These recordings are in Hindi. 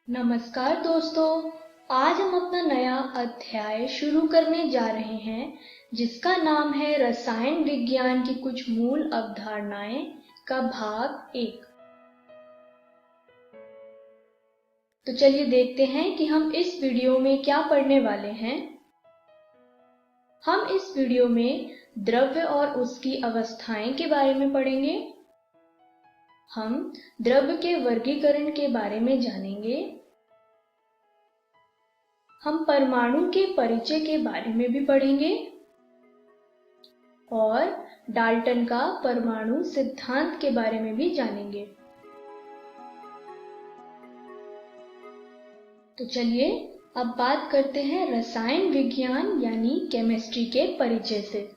नमस्कार दोस्तों। आज हम अपना नया अध्याय शुरू करने जा रहे हैं जिसका नाम है रसायन विज्ञान की कुछ मूल अवधारणाएं का भाग 1। तो चलिए देखते हैं कि हम इस वीडियो में क्या पढ़ने वाले हैं। हम इस वीडियो में द्रव्य और उसकी अवस्थाएं के बारे में पढ़ेंगे। हम द्रव्य के वर्गीकरण के बारे में जानेंगे। हम परमाणु के परिचय के बारे में भी पढ़ेंगे और डाल्टन का परमाणु सिद्धांत के बारे में भी जानेंगे। तो चलिए अब बात करते हैं रसायन विज्ञान यानी केमिस्ट्री के परिचय से।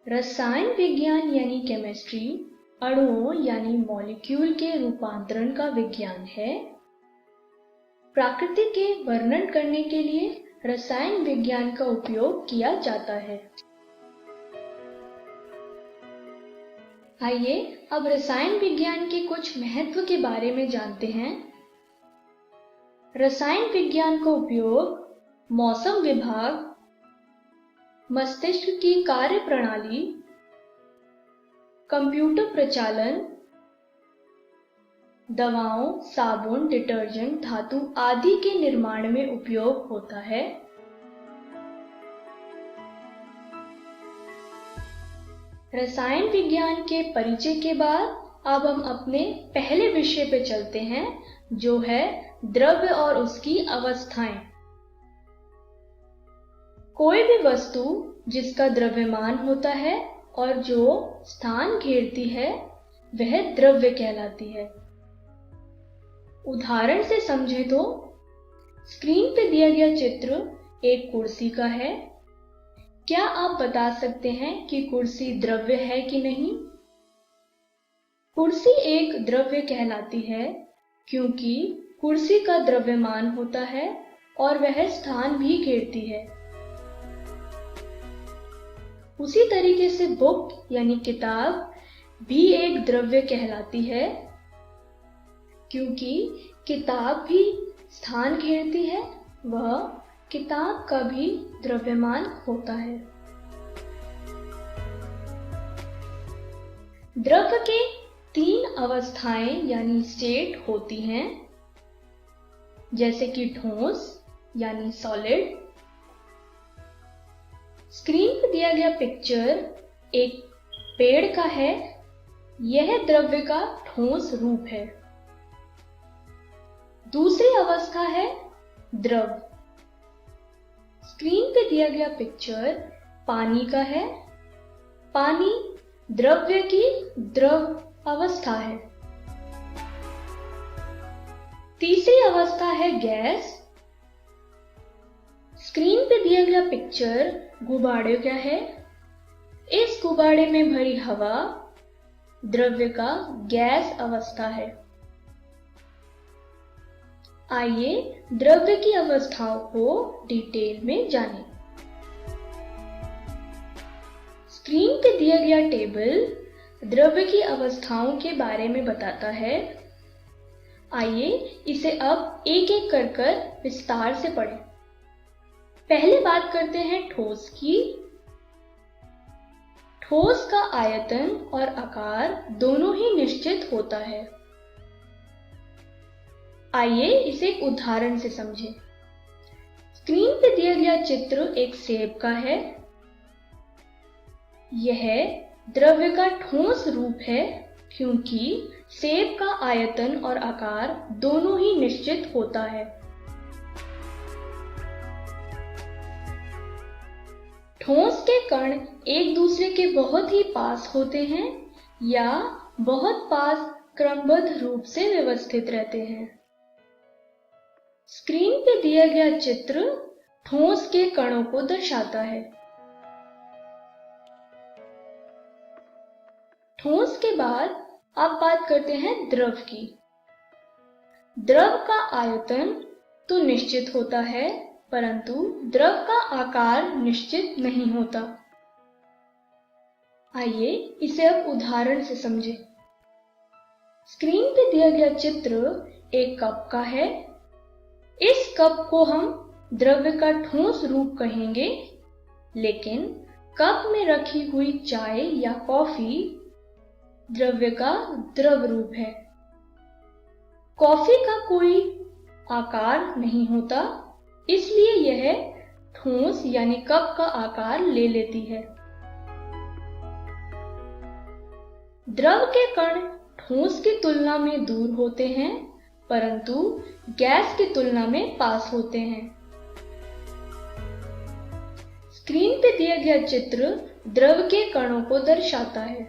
रसायन विज्ञान यानी केमिस्ट्री अणुओं यानी मॉलिक्यूल के रूपांतरण का विज्ञान है। प्रकृति के वर्णन करने के लिए रसायन विज्ञान का उपयोग किया जाता है। आइए अब रसायन विज्ञान के कुछ महत्व के बारे में जानते हैं। रसायन विज्ञान का उपयोग मौसम विभाग, मस्तिष्क की कार्य प्रणाली, कंप्यूटर प्रचालन, दवाओं, साबुन, डिटर्जेंट, धातु आदि के निर्माण में उपयोग होता है। रसायन विज्ञान के परिचय के बाद अब हम अपने पहले विषय पे चलते हैं जो है द्रव्य और उसकी अवस्थाएं। कोई भी वस्तु जिसका द्रव्यमान होता है और जो स्थान घेरती है वह द्रव्य कहलाती है। उदाहरण से समझे तो स्क्रीन पे दिया गया चित्र एक कुर्सी का है। क्या आप बता सकते हैं कि कुर्सी द्रव्य है कि नहीं? कुर्सी एक द्रव्य कहलाती है क्योंकि कुर्सी का द्रव्यमान होता है और वह स्थान भी घेरती है। उसी तरीके से बुक यानी किताब भी एक द्रव्य कहलाती है क्योंकि किताब भी स्थान घेरती है, वह किताब का भी द्रव्यमान होता है। द्रव्य के 3 अवस्थाएं यानी स्टेट होती हैं, जैसे कि ठोस यानी सॉलिड। स्क्रीन पर दिया गया पिक्चर एक पेड़ का है। यह द्रव्य का ठोस रूप है। दूसरी अवस्था है द्रव। स्क्रीन पे दिया गया पिक्चर पानी का है। पानी द्रव्य की द्रव अवस्था है। तीसरी अवस्था है गैस। स्क्रीन पे दिया गया पिक्चर गुब्बारे का है। इस गुब्बारे में भरी हवा द्रव्य का गैस अवस्था है। आइए द्रव्य की अवस्थाओं को डिटेल में जानें। स्क्रीन पे दिया गया टेबल द्रव्य की अवस्थाओं के बारे में बताता है। आइए इसे अब एक एक कर विस्तार से पढ़ें। पहले बात करते हैं ठोस की। ठोस का आयतन और आकार दोनों ही निश्चित होता है। आइए इसे एक उदाहरण से समझें। स्क्रीन पे दिया गया चित्र एक सेब का है। यह द्रव्य का ठोस रूप है क्योंकि सेब का आयतन और आकार दोनों ही निश्चित होता है। ठोस के कण एक दूसरे के बहुत ही पास होते हैं या बहुत पास क्रमबद्ध रूप से व्यवस्थित रहते हैं। स्क्रीन पे दिया गया चित्र ठोस के कणों को दर्शाता है। ठोस के बाद अब बात करते हैं द्रव की। द्रव का आयतन तो निश्चित होता है परंतु द्रव का आकार निश्चित नहीं होता। आइए इसे अब उदाहरण से समझें। स्क्रीन पे दिया गया चित्र एक कप का है। इस कप को हम द्रव्य का ठोस रूप कहेंगे, लेकिन कप में रखी हुई चाय या कॉफी द्रव्य का द्रव रूप है। कॉफी का कोई आकार नहीं होता, इसलिए यह ठोस यानी कप का आकार ले लेती है। द्रव के कण ठोस की तुलना में दूर होते हैं, परंतु गैस की तुलना में पास होते हैं। स्क्रीन पे दिया गया चित्र द्रव के कणों को दर्शाता है।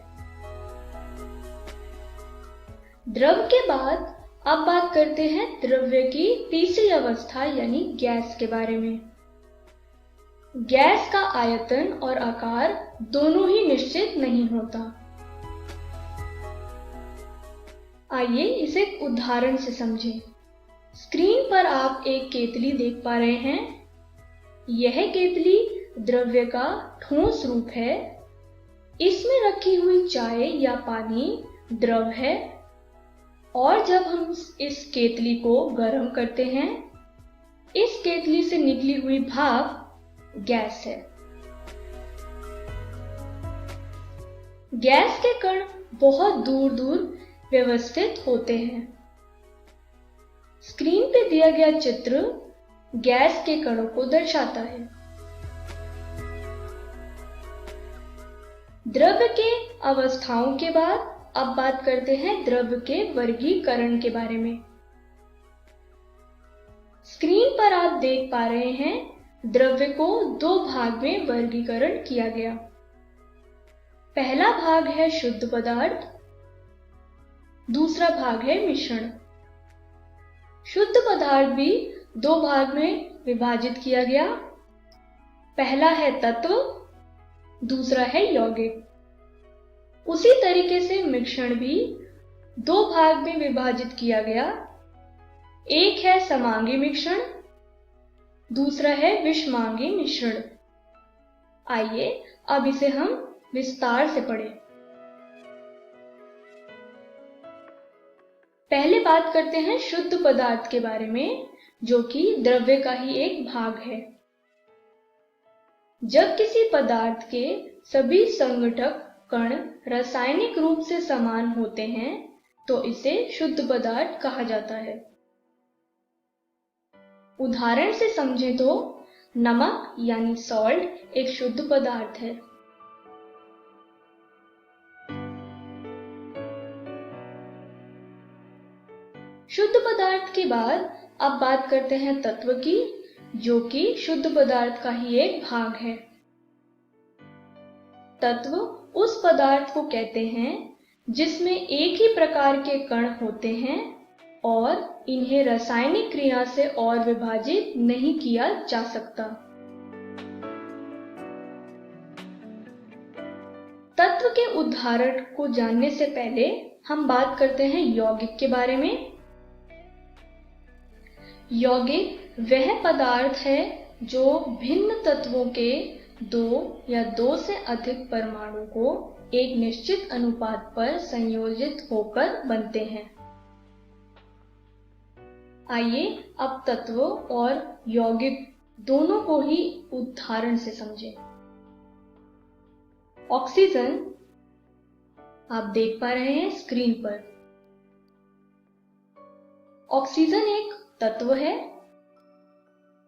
द्रव के बाद अब बात करते हैं द्रव्य की तीसरी अवस्था यानी गैस के बारे में। गैस का आयतन और आकार दोनों ही निश्चित नहीं होता। आइए इसे एक उदाहरण से समझें। स्क्रीन पर आप एक केतली देख पा रहे हैं। यह केतली द्रव्य का ठोस रूप है। इसमें रखी हुई चाय या पानी द्रव है, और जब हम इस केतली को गर्म करते हैं, इस केतली से निकली हुई भाप गैस है। गैस के कण बहुत दूर दूर व्यवस्थित होते हैं। स्क्रीन पे दिया गया चित्र गैस के कणों को दर्शाता है। द्रव्य के अवस्थाओं के बाद अब बात करते हैं द्रव्य के वर्गीकरण के बारे में। स्क्रीन पर आप देख पा रहे हैं द्रव्य को दो भाग में वर्गीकरण किया गया। पहला भाग है शुद्ध पदार्थ, दूसरा भाग है मिश्रण। शुद्ध पदार्थ भी दो भाग में विभाजित किया गया। पहला है तत्व, दूसरा है यौगिक। उसी तरीके से मिश्रण भी दो भाग में विभाजित किया गया। एक है समांगी मिश्रण, दूसरा है विषमांगी मिश्रण। आइए अब इसे हम विस्तार से पढ़ें। पहले बात करते हैं शुद्ध पदार्थ के बारे में, जो कि द्रव्य का ही एक भाग है। जब किसी पदार्थ के सभी संघटक कण रासायनिक रूप से समान होते हैं, तो इसे शुद्ध पदार्थ कहा जाता है। उदाहरण से समझें तो नमक यानी सॉल्ट एक शुद्ध पदार्थ है। शुद्ध पदार्थ के बाद अब बात करते हैं तत्व की, जो कि शुद्ध पदार्थ का ही एक भाग है। तत्व उस पदार्थ को कहते हैं जिसमें एक ही प्रकार के कण होते हैं और इन्हें रासायनिक क्रिया से और विभाजित नहीं किया जा सकता। तत्व के उदाहरण को जानने से पहले हम बात करते हैं यौगिक के बारे में। यौगिक वह पदार्थ है जो भिन्न तत्वों के दो या दो से अधिक परमाणु को एक निश्चित अनुपात पर संयोजित होकर बनते हैं। आइए अब तत्व और यौगिक दोनों को ही उदाहरण से समझें। ऑक्सीजन आप देख पा रहे हैं स्क्रीन पर। ऑक्सीजन एक तत्व है।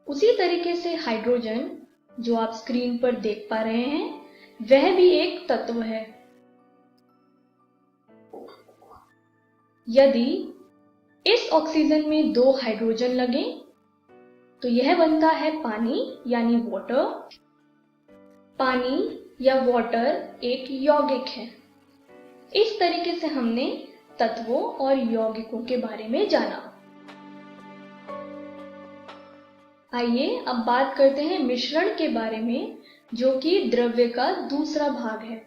उसी तरीके से हाइड्रोजन, जो आप स्क्रीन पर देख पा रहे हैं, वह भी एक तत्व है। यदि इस ऑक्सीजन में दो हाइड्रोजन लगे तो यह बनता है पानी यानी वाटर। पानी या वाटर एक यौगिक है। इस तरीके से हमने तत्वों और यौगिकों के बारे में जाना। आइए अब बात करते हैं मिश्रण के बारे में, जो कि द्रव्य का दूसरा भाग है।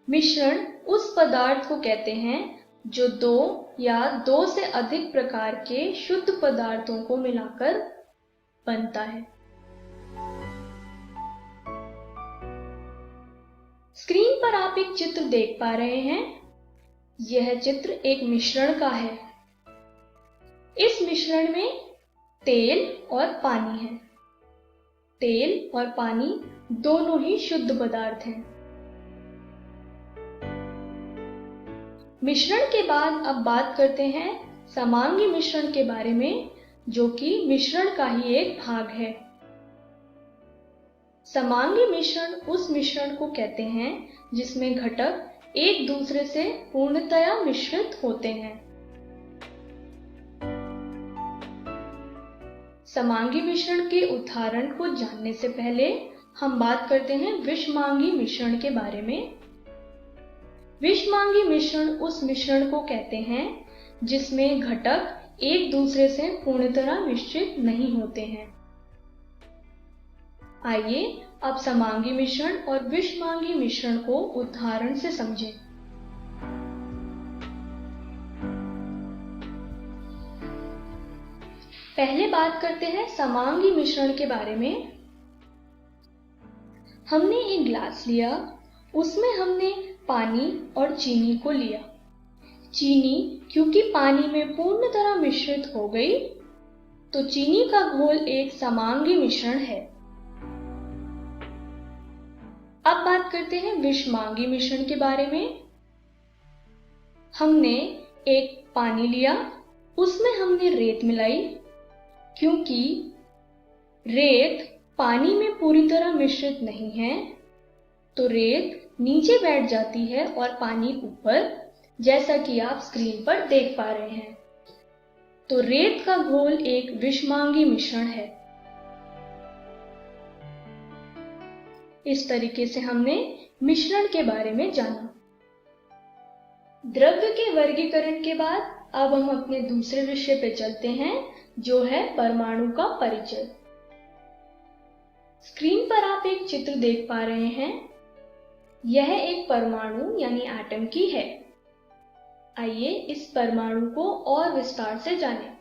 मिश्रण उस पदार्थ को कहते हैं जो दो या दो से अधिक प्रकार के शुद्ध पदार्थों को मिलाकर बनता है। स्क्रीन पर आप एक चित्र देख पा रहे हैं। यह चित्र एक मिश्रण का है। इस मिश्रण में तेल और पानी है। तेल और पानी दोनों ही शुद्ध पदार्थ हैं। मिश्रण के बाद अब बात करते हैं समांगी मिश्रण के बारे में, जो कि मिश्रण का ही एक भाग है। समांगी मिश्रण उस मिश्रण को कहते हैं जिसमें घटक एक दूसरे से पूर्णतया मिश्रित होते हैं। समांगी मिश्रण के उदाहरण को जानने से पहले हम बात करते हैं विषमांगी मिश्रण के बारे में। विषमांगी मिश्रण उस मिश्रण को कहते हैं जिसमें घटक एक दूसरे से पूर्णतः मिश्रित नहीं होते हैं। आइए अब समांगी मिश्रण और विषमांगी मिश्रण को उदाहरण से समझें। पहले बात करते हैं समांगी मिश्रण के बारे में। हमने एक ग्लास लिया, उसमें हमने पानी और चीनी को लिया। चीनी क्योंकि पानी में पूर्ण तरह मिश्रित हो गई, तो चीनी का घोल एक समांगी मिश्रण है। अब बात करते हैं विषमांगी मिश्रण के बारे में। हमने एक पानी लिया, उसमें हमने रेत मिलाई। क्योंकि रेत पानी में पूरी तरह मिश्रित नहीं है, तो रेत नीचे बैठ जाती है और पानी ऊपर, जैसा कि आप स्क्रीन पर देख पा रहे हैं। तो रेत का घोल एक विषमांगी मिश्रण है। इस तरीके से हमने मिश्रण के बारे में जाना। द्रव्य के वर्गीकरण के बाद अब हम अपने दूसरे विषय पे चलते हैं, जो है परमाणु का परिचय। स्क्रीन पर आप एक चित्र देख पा रहे हैं। यह एक परमाणु यानी एटम की है। आइए इस परमाणु को और विस्तार से जानें।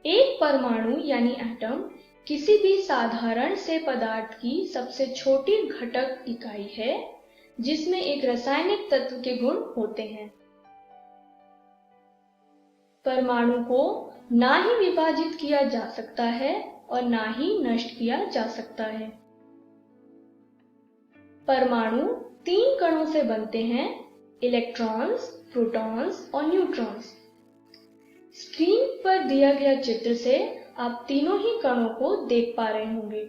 एक परमाणु यानी एटम किसी भी साधारण से पदार्थ की सबसे छोटी घटक इकाई है जिसमें एक रासायनिक तत्व के गुण होते हैं। परमाणु को ना ही विभाजित किया जा सकता है और ना ही नष्ट किया जा सकता है। परमाणु 3 कणों से बनते हैं, इलेक्ट्रॉन्स, प्रोटॉन्स और न्यूट्रॉन्स। स्क्रीन पर दिया गया चित्र से आप तीनों ही कणों को देख पा रहे होंगे।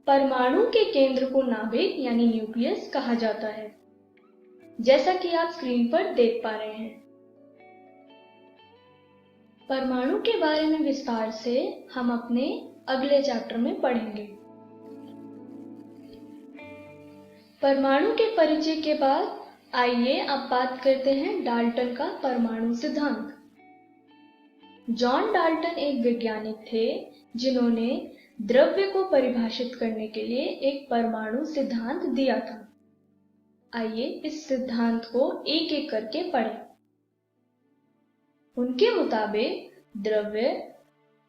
परमाणु के केंद्र को नाभिक यानी न्यूक्लियस कहा जाता है, जैसा कि आप स्क्रीन पर देख पा रहे हैं। परमाणु के बारे में विस्तार से हम अपने अगले चैप्टर में पढ़ेंगे। परमाणु के परिचय के बाद आइए अब बात करते हैं डाल्टन का परमाणु सिद्धांत। जॉन डाल्टन एक वैज्ञानिक थे जिन्होंने द्रव्य को परिभाषित करने के लिए एक परमाणु सिद्धांत दिया था। आइए इस सिद्धांत को एक एक करके पढ़ें। उनके मुताबिक द्रव्य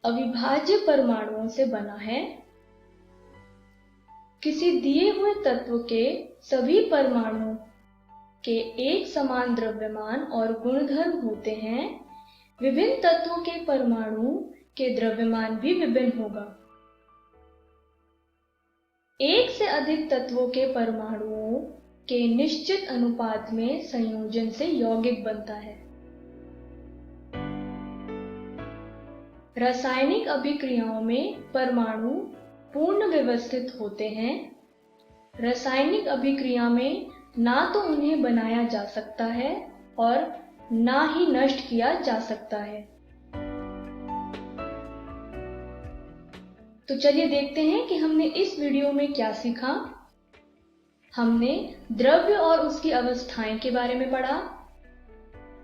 अविभाज्य परमाणुओं से बना है। किसी दिए हुए तत्व के सभी परमाणुओं के एक समान द्रव्यमान और गुणधर्म होते हैं। विभिन्न तत्वों के परमाणु के द्रव्यमान भी विभिन्न होगा। एक से अधिक तत्वों के परमाणुओं के निश्चित अनुपात में संयोजन से यौगिक बनता है। रासायनिक अभिक्रियाओं में परमाणु पूर्ण व्यवस्थित होते हैं। रासायनिक अभिक्रिया में ना तो उन्हें बनाया जा सकता है और ना ही नष्ट किया जा सकता है। तो चलिए देखते हैं कि हमने इस वीडियो में क्या सीखा। हमने द्रव्य और उसकी अवस्थाएं के बारे में पढ़ा।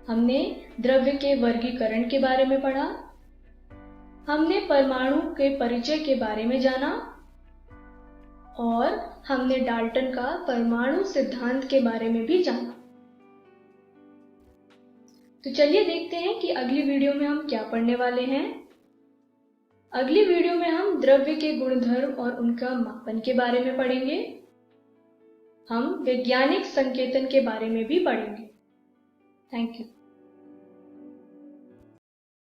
हमने द्रव्य के वर्गीकरण के बारे में पढ़ा। हमने परमाणु के परिचय के बारे में जाना और हमने डाल्टन का परमाणु सिद्धांत के बारे में भी जाना। तो चलिए देखते हैं कि अगली वीडियो में हम क्या पढ़ने वाले हैं। अगली वीडियो में हम द्रव्य के गुणधर्म और उनका मापन के बारे में पढ़ेंगे। हम वैज्ञानिक संकेतन के बारे में भी पढ़ेंगे। Thank you.